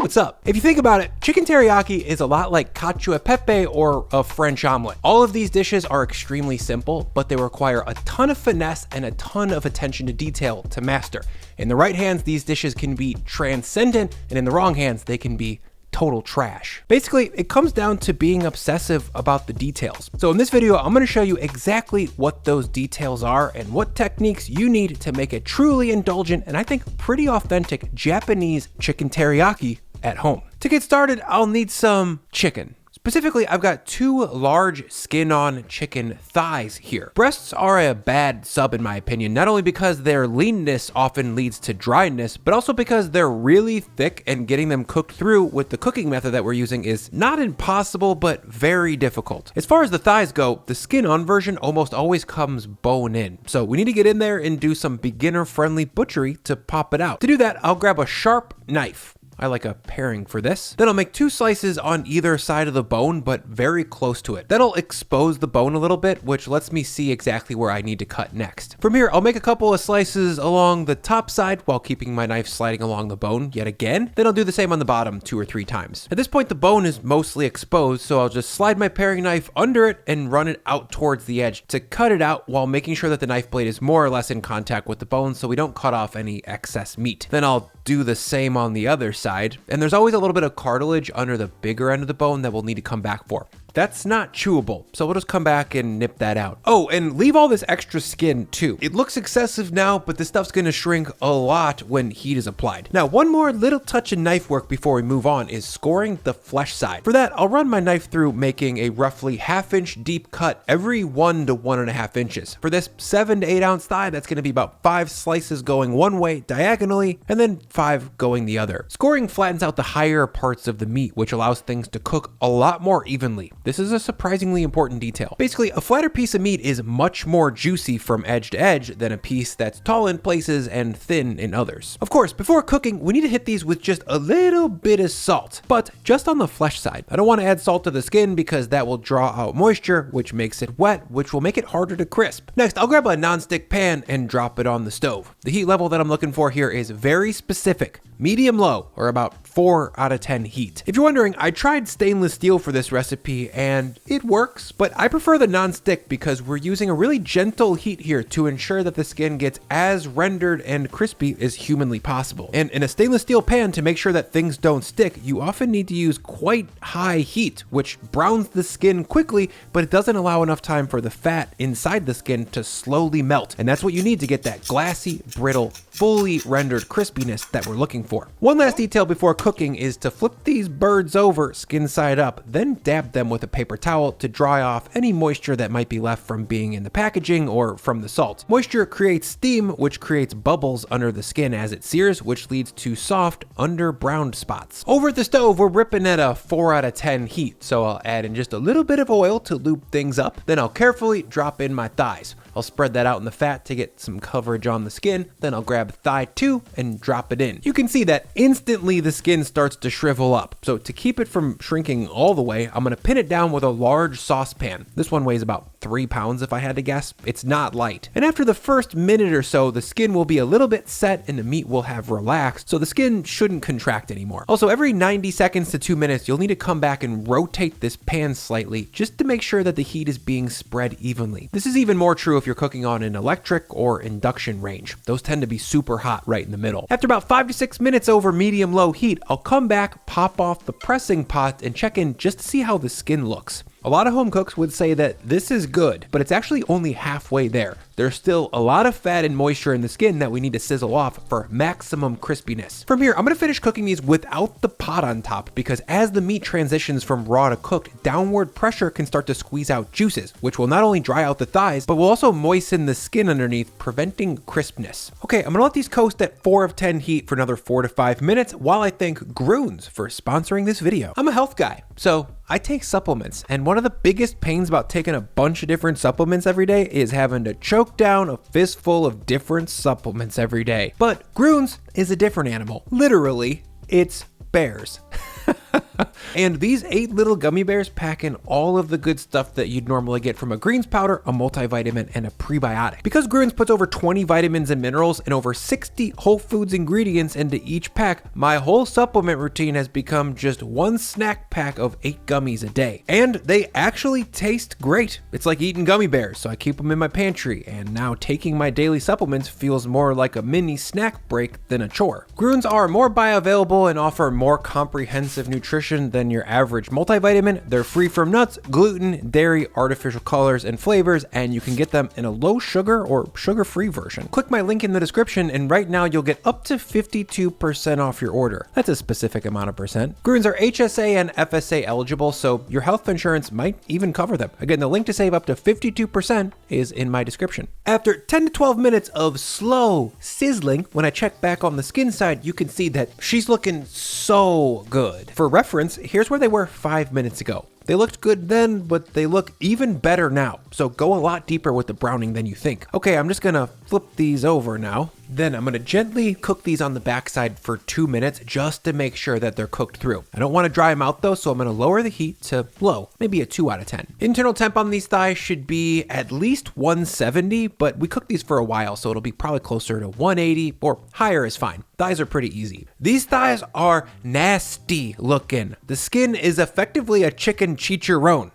What's up? If you think about it, chicken teriyaki is a lot like cacio e pepe or a French omelet. All of these dishes are extremely simple, but they require a ton of finesse and a ton of attention to detail to master. In the right hands, these dishes can be transcendent, and in the wrong hands, they can be total trash. Basically, it comes down to being obsessive about the details. So in this video, I'm gonna show you exactly what those details are and what techniques you need to make a truly indulgent and I think pretty authentic Japanese chicken teriyaki at home. To get started, I'll need some chicken. Specifically, I've got 2 large skin-on chicken thighs here. Breasts are a bad sub in my opinion, not only because their leanness often leads to dryness, but also because they're really thick and getting them cooked through with the cooking method that we're using is not impossible, but very difficult. As far as the thighs go, the skin-on version almost always comes bone in. So we need to get in there and do some beginner-friendly butchery to pop it out. To do that, I'll grab a sharp knife. I like a paring for this. Then I'll make 2 slices on either side of the bone, but very close to it. That'll expose the bone a little bit, which lets me see exactly where I need to cut next. From here, I'll make a couple of slices along the top side while keeping my knife sliding along the bone yet again. Then I'll do the same on the bottom 2 or 3 times. At this point, the bone is mostly exposed, so I'll just slide my paring knife under it and run it out towards the edge to cut it out while making sure that the knife blade is more or less in contact with the bone so we don't cut off any excess meat. Then I'll do the same on the other side, and there's always a little bit of cartilage under the bigger end of the bone that we'll need to come back for. That's not chewable, so we'll just come back and nip that out. Oh, and leave all this extra skin too. It looks excessive now, but this stuff's gonna shrink a lot when heat is applied. Now, one more little touch of knife work before we move on is scoring the flesh side. For that, I'll run my knife through making a roughly 1/2 inch deep cut every 1 to 1.5 inches. For this 7 to 8 ounce thigh, that's gonna be about 5 slices going one way diagonally, and then 5 going the other. Scoring flattens out the higher parts of the meat, which allows things to cook a lot more evenly. This is a surprisingly important detail. Basically, a flatter piece of meat is much more juicy from edge to edge than a piece that's tall in places and thin in others. Of course, before cooking, we need to hit these with just a little bit of salt, but just on the flesh side. I don't want to add salt to the skin because that will draw out moisture, which makes it wet, which will make it harder to crisp. Next, I'll grab a non-stick pan and drop it on the stove. The heat level that I'm looking for here is very specific. Medium low, or about 4 out of 10 heat. If you're wondering, I tried stainless steel for this recipe and it works, but I prefer the non-stick because we're using a really gentle heat here to ensure that the skin gets as rendered and crispy as humanly possible. And in a stainless steel pan, to make sure that things don't stick, you often need to use quite high heat, which browns the skin quickly, but it doesn't allow enough time for the fat inside the skin to slowly melt. And that's what you need to get that glassy, brittle, fully rendered crispiness that we're looking for. One last detail before cooking is to flip these birds over skin side up, then dab them with a paper towel to dry off any moisture that might be left from being in the packaging or from the salt. Moisture creates steam, which creates bubbles under the skin as it sears, which leads to soft, under-browned spots. Over at the stove, we're ripping at a 4 out of 10 heat, so I'll add in just a little bit of oil to lube things up. Then I'll carefully drop in my thighs. I'll spread that out in the fat to get some coverage on the skin. Then I'll grab thigh 2 and drop it in. You can see that instantly the skin starts to shrivel up. So to keep it from shrinking all the way, I'm gonna pin it down with a large saucepan. This one weighs about 3 pounds if I had to guess. It's not light. And after the first minute or so, the skin will be a little bit set and the meat will have relaxed, so the skin shouldn't contract anymore. Also, every 90 seconds to 2 minutes, you'll need to come back and rotate this pan slightly just to make sure that the heat is being spread evenly. This is even more true if you're cooking on an electric or induction range. Those tend to be super hot right in the middle. After about 5 to 6 minutes over medium-low heat, I'll come back, pop off the pressing pot, and check in just to see how the skin looks. A lot of home cooks would say that this is good, but it's actually only halfway there. There's still a lot of fat and moisture in the skin that we need to sizzle off for maximum crispiness. From here, I'm gonna finish cooking these without the pot on top because as the meat transitions from raw to cooked, downward pressure can start to squeeze out juices, which will not only dry out the thighs, but will also moisten the skin underneath, preventing crispness. Okay, I'm gonna let these coast at 4 of 10 heat for another 4 to 5 minutes while I thank Groons for sponsoring this video. I'm a health guy, so I take supplements, and one of the biggest pains about taking a bunch of different supplements every day is having to choke down a fistful of different supplements every day. But Groons is a different animal. Literally, it's bears. And these 8 little gummy bears pack in all of the good stuff that you'd normally get from a greens powder, a multivitamin, and a prebiotic. Because Grüns puts over 20 vitamins and minerals and over 60 whole foods ingredients into each pack, my whole supplement routine has become just one snack pack of 8 gummies a day. And they actually taste great. It's like eating gummy bears, so I keep them in my pantry, and now taking my daily supplements feels more like a mini snack break than a chore. Grüns are more bioavailable and offer more comprehensive nutrition than your average multivitamin. They're free from nuts, gluten, dairy, artificial colors, and flavors, and you can get them in a low sugar or sugar-free version. Click my link in the description, and right now you'll get up to 52% off your order. That's a specific amount of percent. Grüns are HSA and FSA eligible, so your health insurance might even cover them. Again, the link to save up to 52% is in my description. After 10 to 12 minutes of slow sizzling, when I check back on the skin side, you can see that she's looking so good. For reference, here's where they were 5 minutes ago. They looked good then, but they look even better now. So go a lot deeper with the browning than you think. Okay, I'm just gonna flip these over now. Then I'm gonna gently cook these on the backside for 2 minutes just to make sure that they're cooked through. I don't wanna dry them out though, so I'm gonna lower the heat to low, maybe a 2 out of 10. Internal temp on these thighs should be at least 170, but we cooked these for a while, so it'll be probably closer to 180 or higher is fine. Thighs are pretty easy. These thighs are nasty looking. The skin is effectively a chicken chicharron.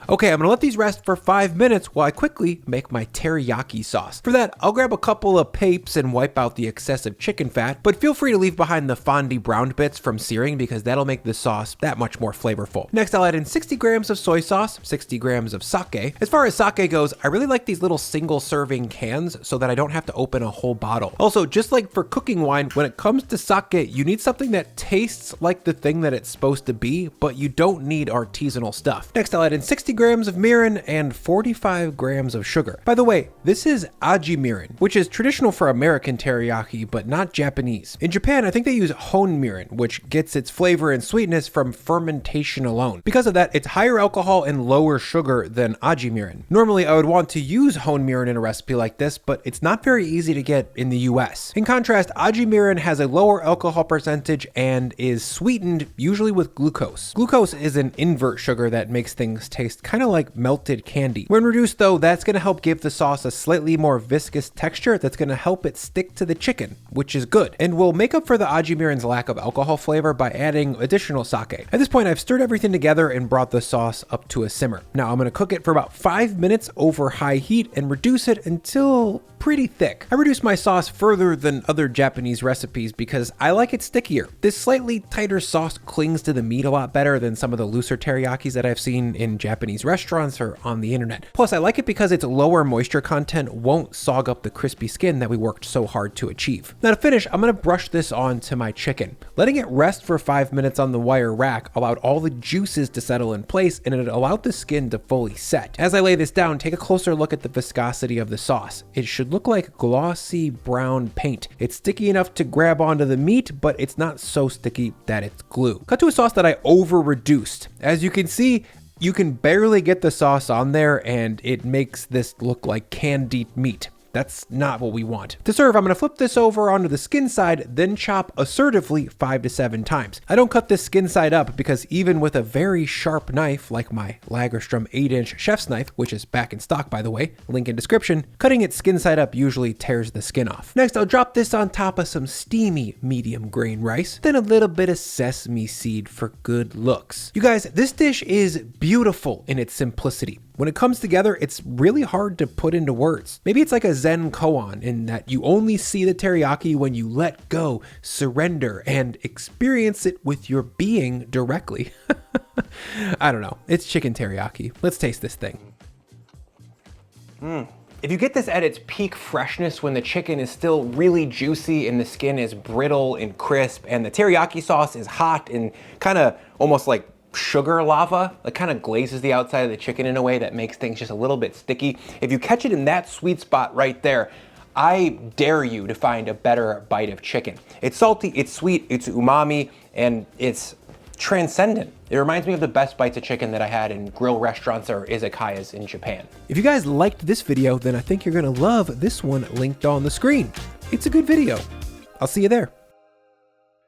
Okay, I'm gonna let these rest for 5 minutes while I quickly make my teriyaki sauce. For that, I'll grab a couple of papes and wipe out the excessive chicken fat, but feel free to leave behind the fondy browned bits from searing because that'll make the sauce that much more flavorful. Next, I'll add in 60 grams of soy sauce, 60 grams of sake. As far as sake goes, I really like these little single serving cans so that I don't have to open a whole bottle. Also, just like for cooking wine, when it comes to sake, you need something that tastes like the thing that it's supposed to be, but you don't need artisanal stuff. Next, I'll add in 60 grams of mirin and 45 grams of sugar. By the way, this is aji mirin, which is traditional for American teriyaki, but not Japanese. In Japan, I think they use hon mirin, which gets its flavor and sweetness from fermentation alone. Because of that, it's higher alcohol and lower sugar than aji mirin. Normally, I would want to use hon mirin in a recipe like this, but it's not very easy to get in the US. In contrast, aji mirin has a lower alcohol percentage and is sweetened usually with glucose. Glucose is an invert sugar that makes things taste kind of like melted candy. When reduced though, that's going to help give the sauce a slightly more viscous texture that's going to help it stick to the chicken, which is good, and will make up for the aji mirin's lack of alcohol flavor by adding additional sake. At this point, I've stirred everything together and brought the sauce up to a simmer. Now I'm going to cook it for about 5 minutes over high heat and reduce it until pretty thick. I reduced my sauce further than other Japanese recipes because I like it stickier. This slightly tighter sauce clings to the meat a lot better than some of the looser teriyakis that I've seen in Japanese restaurants or on the internet. Plus, I like it because its lower moisture content won't sog up the crispy skin that we worked so hard to achieve. Now to finish, I'm gonna brush this onto my chicken. Letting it rest for 5 minutes on the wire rack allowed all the juices to settle in place, and it allowed the skin to fully set. As I lay this down, take a closer look at the viscosity of the sauce. It should look like glossy brown paint. It's sticky enough to grab onto the meat, but it's not so sticky that it's glue. Cut to a sauce that I over reduced. As you can see, you can barely get the sauce on there, and it makes this look like candied meat. That's not what we want. To serve, I'm gonna flip this over onto the skin side, then chop assertively 5 to 7 times. I don't cut this skin side up because even with a very sharp knife, like my Lagerstrom 8-inch chef's knife, which is back in stock by the way, link in description, cutting it skin side up usually tears the skin off. Next, I'll drop this on top of some steamy medium grain rice, then a little bit of sesame seed for good looks. You guys, this dish is beautiful in its simplicity. When it comes together, it's really hard to put into words. Maybe it's like a Zen koan in that you only see the teriyaki when you let go, surrender, and experience it with your being directly. I don't know. It's chicken teriyaki. Let's taste this thing. If you get this at its peak freshness when the chicken is still really juicy and the skin is brittle and crisp and the teriyaki sauce is hot and kind of almost like sugar lava, it kind of glazes the outside of the chicken in a way that makes things just a little bit sticky. If you catch it in that sweet spot right there, I dare you to find a better bite of chicken. It's salty, it's sweet, it's umami, and it's transcendent. It reminds me of the best bites of chicken that I had in grill restaurants or izakayas in Japan. If you guys liked this video, then I think you're gonna love this one linked on the screen. It's a good video. I'll see you there.